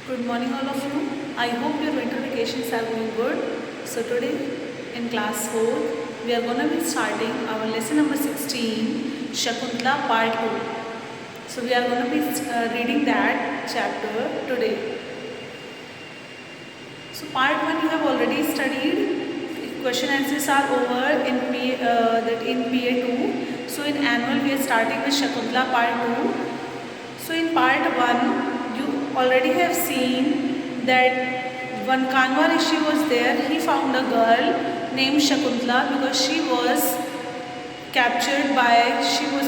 Good morning all of you. I hope your winter vacations are going good. So today in class 4 we are going to be starting our lesson number 16 Shakuntala part 2. So we are going to be reading that chapter today. So part 1 you have already studied. Question answers are over in PA2. So in annual we are starting with Shakuntala part 2. So in part 1 you already have seen that when Kanva Rishi was there, he found a girl named Shakuntala because she was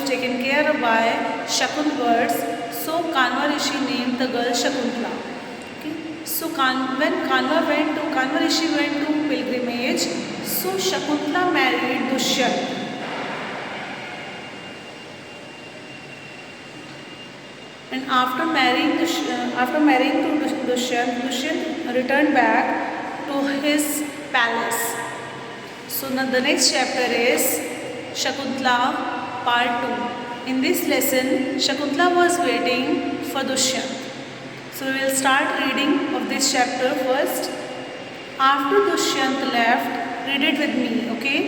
taken care of by Shakun birds. So Kanva Rishi named the girl Shakuntala. Okay. So when Kanva Rishi went to pilgrimage, so Shakuntala married Dushyant. And after marrying to Dushyant returned back to his palace. So now the next chapter is Shakuntala part 2. In this lesson, Shakuntala was waiting for Dushyant. So we will start reading of this chapter first. After Dushyant left, read it with me, okay?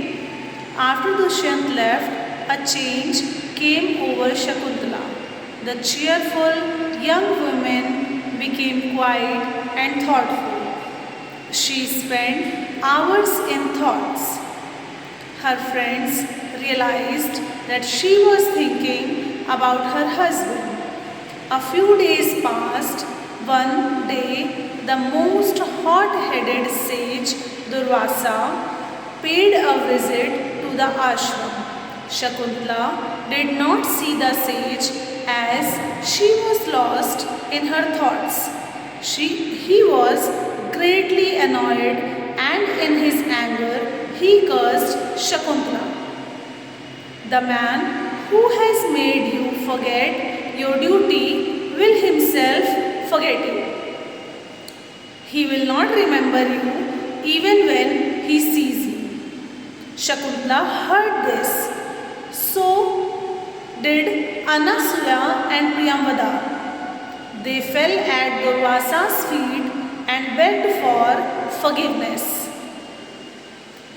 After Dushyant left, a change came over Shakuntala. The cheerful young woman became quiet and thoughtful. She spent hours in thoughts. Her friends realized that she was thinking about her husband. A few days passed. One day, the most hot-headed sage, Durvasa, paid a visit to the ashram. Shakuntala did not see the sage as she was lost in her thoughts. He was greatly annoyed and in his anger he cursed Shakuntala. The man who has made you forget your duty will himself forget you. He will not remember you even when he sees you. Shakuntala heard this. So did Anasuya and Priyambada. They fell at Durvasa's feet and begged for forgiveness.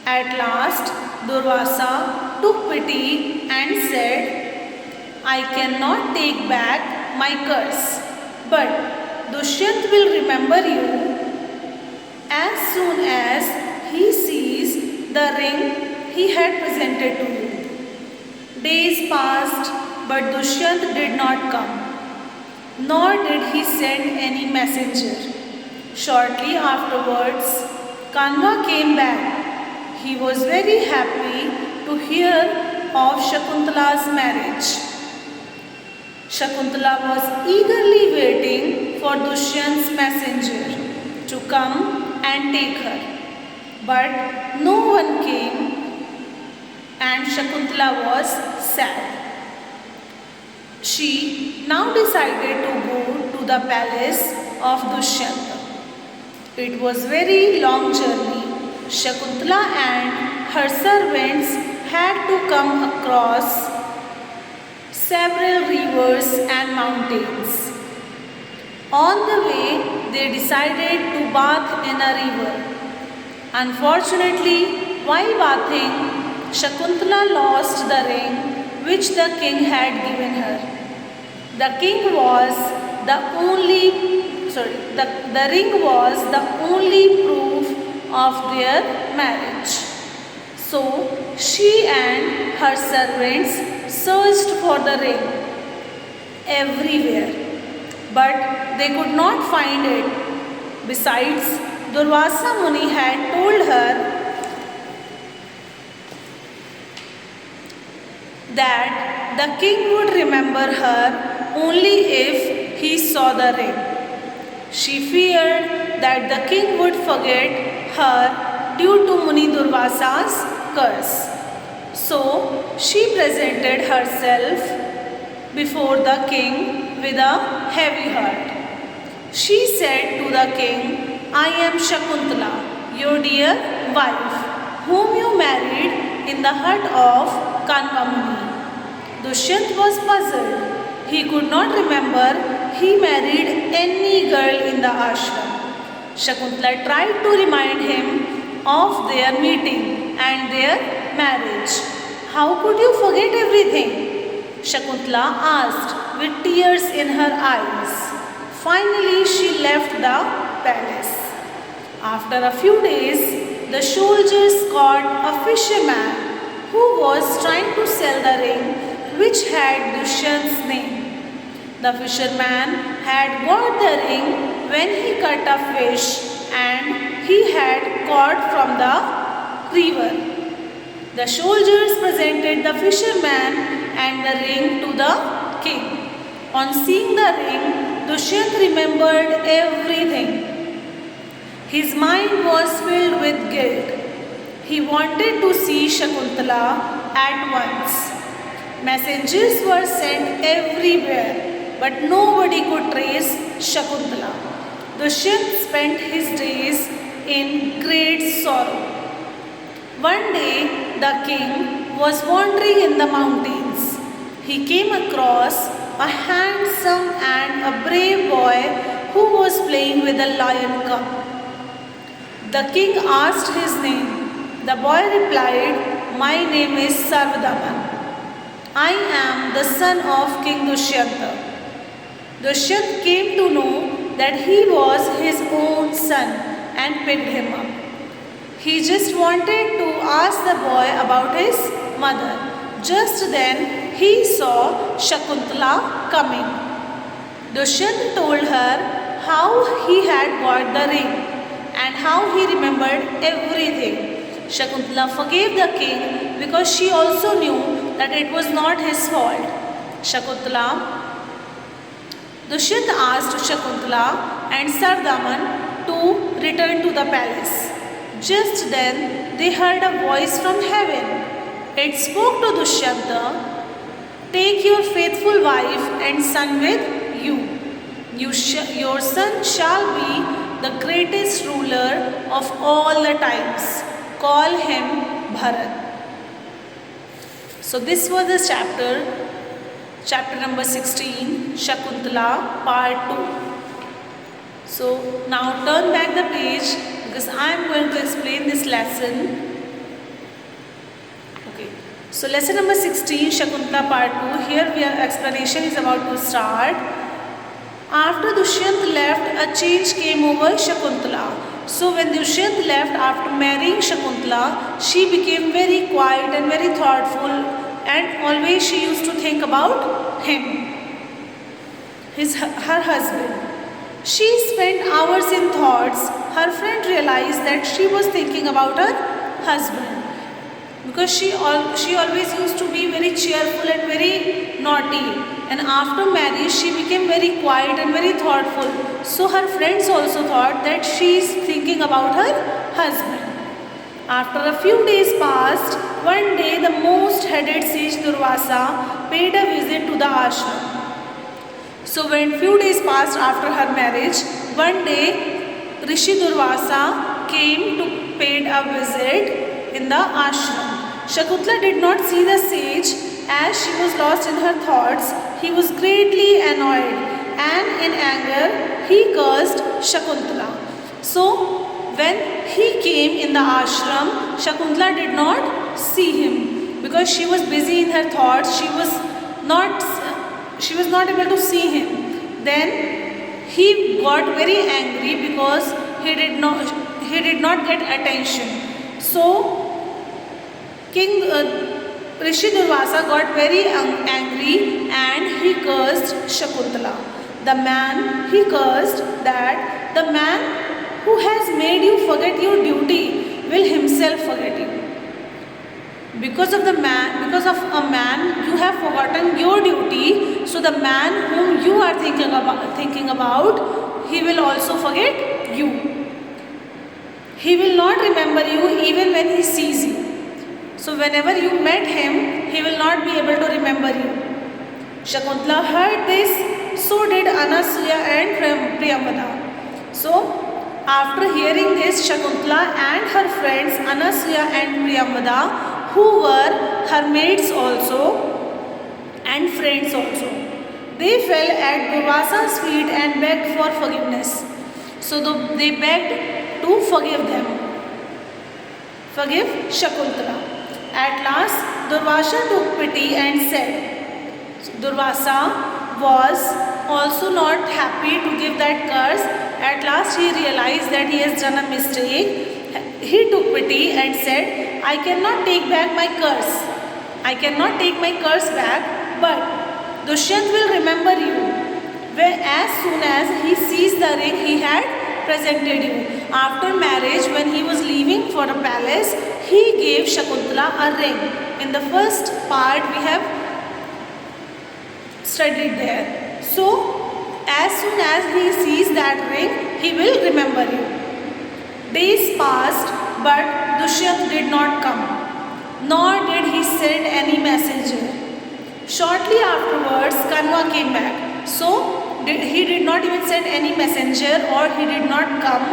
At last, Durvasa took pity and said, I cannot take back my curse, but Dushyant will remember you as soon as he sees the ring he had presented to you. Days passed, but Dushyant did not come, nor did he send any messenger. Shortly afterwards, Kanva came back. He was very happy to hear of Shakuntala's marriage. Shakuntala was eagerly waiting for Dushyant's messenger to come and take her. But no one came and Shakuntala was sad. She now decided to go to the palace of Dushyant. It was a very long journey. Shakuntala and her servants had to come across several rivers and mountains. On the way, they decided to bath in a river. Unfortunately, while bathing, Shakuntala lost the ring which the king had given her. The ring was the only proof of their marriage. So she and her servants searched for the ring everywhere, but they could not find it. Besides, Durvasa Muni had told her that the king would remember her only if he saw the ring. She feared that the king would forget her due to Muni Durvasa's curse. So she presented herself before the king with a heavy heart. She said to the king, I am Shakuntala, your dear wife, whom you married in the hut of Kanva Muni. Dushyant was puzzled. He could not remember he married any girl in the ashram. Shakuntala tried to remind him of their meeting and their marriage. How could you forget everything? Shakuntala asked with tears in her eyes. Finally, she left the palace. After a few days, the soldiers caught a fisherman who was trying to sell the ring which had Dushyant's name. The fisherman had got the ring when he caught a fish and he had caught from the river. The soldiers presented the fisherman and the ring to the king. On seeing the ring, Dushyant remembered everything. His mind was filled with guilt. He wanted to see Shakuntala at once. Messengers were sent everywhere, but nobody could trace Shakuntala. Dushyant spent his days in great sorrow. One day, the king was wandering in the mountains. He came across a handsome and a brave boy who was playing with a lion cub. The king asked his name. The boy replied, "My name is Sarvadaman. I am the son of King Dushyanta." Dushyant came to know that he was his own son and picked him up. He just wanted to ask the boy about his mother. Just then he saw Shakuntala coming. Dushyant told her how he had got the ring and how he remembered everything. Shakuntala forgave the king because she also knew that it was not his fault. Dushyant asked Shakuntala and Sardaman to return to the palace. Just then they heard a voice from heaven. It spoke to Dushyanta, "Take your faithful wife and son with you. Your son shall be the greatest ruler of all the times. Call him Bharat." So this was the chapter number 16, Shakuntala, part 2. So now turn back the page because I am going to explain this lesson. Okay. So lesson number 16, Shakuntala, part 2. Here explanation is about to start. After Dushyant left, a change came over Shakuntala. So when Dushyant left after marrying Shakuntala, she became very quiet and very thoughtful, and always she used to think about him, her husband. She spent hours in thoughts. Her friend realized that she was thinking about her husband because she always used to be very cheerful and very naughty, and after marriage she became very quiet and very thoughtful. So her friends also thought that she is thinking about her husband. After a few days passed, one day the most hated sage Durvasa paid a visit to the ashram. So when few days passed after her marriage, one day Rishi Durvasa came to pay a visit in the ashram. Shakuntala did not see the sage as she was lost in her thoughts. He was greatly annoyed and in anger he cursed Shakuntala. So when he came in the ashram, Shakuntala did not see him because she was busy in her thoughts. She was not able to see him. Then he got very angry because he did not get attention. So King Rishi Durvasa got very angry and he cursed Shakuntala. He cursed that the man who has made you forget your duty will himself forget you. Because of a man, you have forgotten your duty. So the man whom you are thinking about, he will also forget you. He will not remember you even when he sees you. So whenever you met him, he will not be able to remember you. Shakuntala heard this, so did Anasuya and Priyambada. So after hearing this, Shakuntala and her friends Anasuya and Priyambada, who were her maids also and friends also, they fell at Durvasa's feet and begged for forgiveness. So they begged to forgive them. Forgive Shakuntala. At last, Durvasa took pity and said, Durvasa was also not happy to give that curse. At last he realized that he has done a mistake. He took pity and said, I cannot take back my curse. I cannot take my curse back, but Dushyant will remember you. Where as soon as he sees the ring he had presented you. After marriage, when he was leaving for the palace, he gave Shakuntala a ring. In the first part we have studied there. So, as soon as he sees that ring, he will remember you. Days passed, but Dushyant did not come, nor did he send any messenger. Shortly afterwards, Kanva came back. So, he did not even send any messenger or he did not come.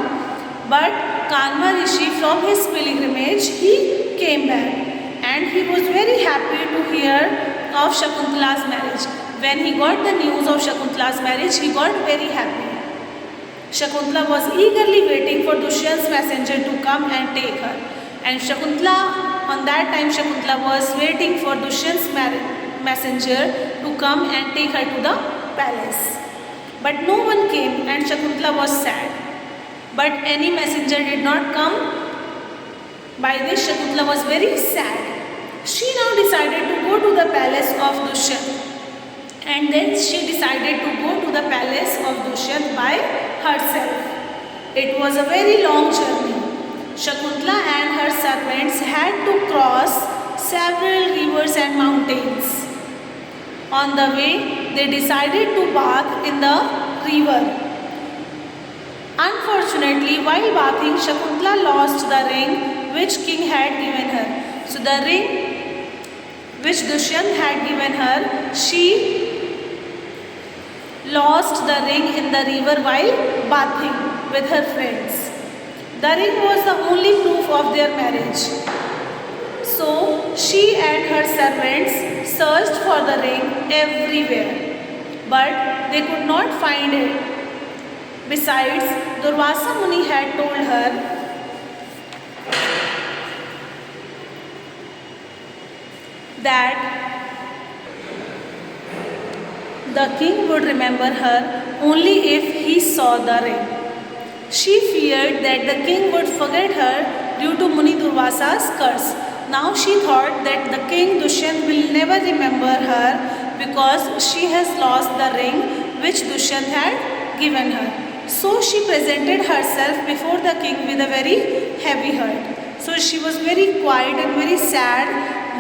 But Kanva Rishi from his pilgrimage, he came back. And he was very happy to hear of Shakuntala's marriage. When he got the news of Shakuntala's marriage, he got very happy. Shakuntala was eagerly waiting for Dushyant's messenger to come and take her. And Shakuntala, on that time, Shakuntala was waiting for Dushyant's messenger to come and take her to the palace. But no one came and Shakuntala was sad. But any messenger did not come. By this, Shakuntala was very sad. She now decided to go to the palace of Dushyant. And then she decided to go to the palace of Dushyant by herself. It was a very long journey. Shakuntala and her servants had to cross several rivers and mountains. On the way, they decided to bathe in the river. Unfortunately, while bathing, Shakuntala lost the ring which king had given her. So the ring which Dushyant had given her, she lost the ring in the river while bathing with her friends. The ring was the only proof of their marriage. So she and her servants searched for the ring everywhere, but they could not find it. Besides, Durvasa Muni had told her that the king would remember her only if he saw the ring. She feared that the king would forget her due to Muni Durvasa's curse. Now she thought that the king Dushyant will never remember her because she has lost the ring which Dushyant had given her. So she presented herself before the king with a very heavy heart. So she was very quiet and very sad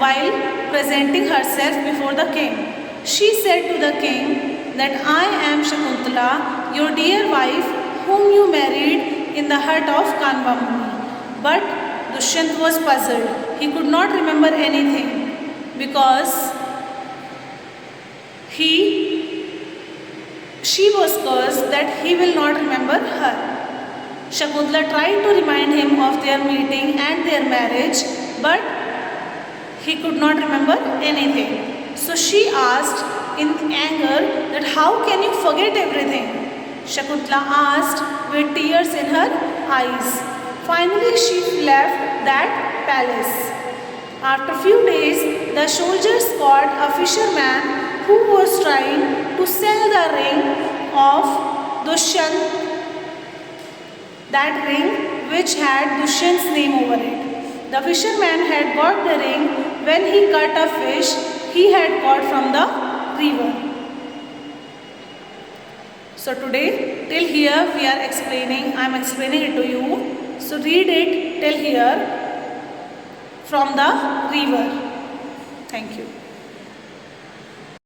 while presenting herself before the king. She said to the king that I am Shakuntala, your dear wife, whom you married in the hut of Kanva Muni. But Dushyant was puzzled. He could not remember anything because she was cursed that he will not remember her. Shakuntala tried to remind him of their meeting and their marriage, but he could not remember anything. So she asked in anger that how can you forget everything? Shakuntala asked with tears in her eyes. Finally she left that palace. After a few days, the soldiers caught a fisherman who was trying to sell the ring of Dushyant, that ring which had Dushyant's name over it. The fisherman had got the ring when he caught a fish he had caught from the river. So today till here I am explaining it to you. So read it till here from the river. Thank you.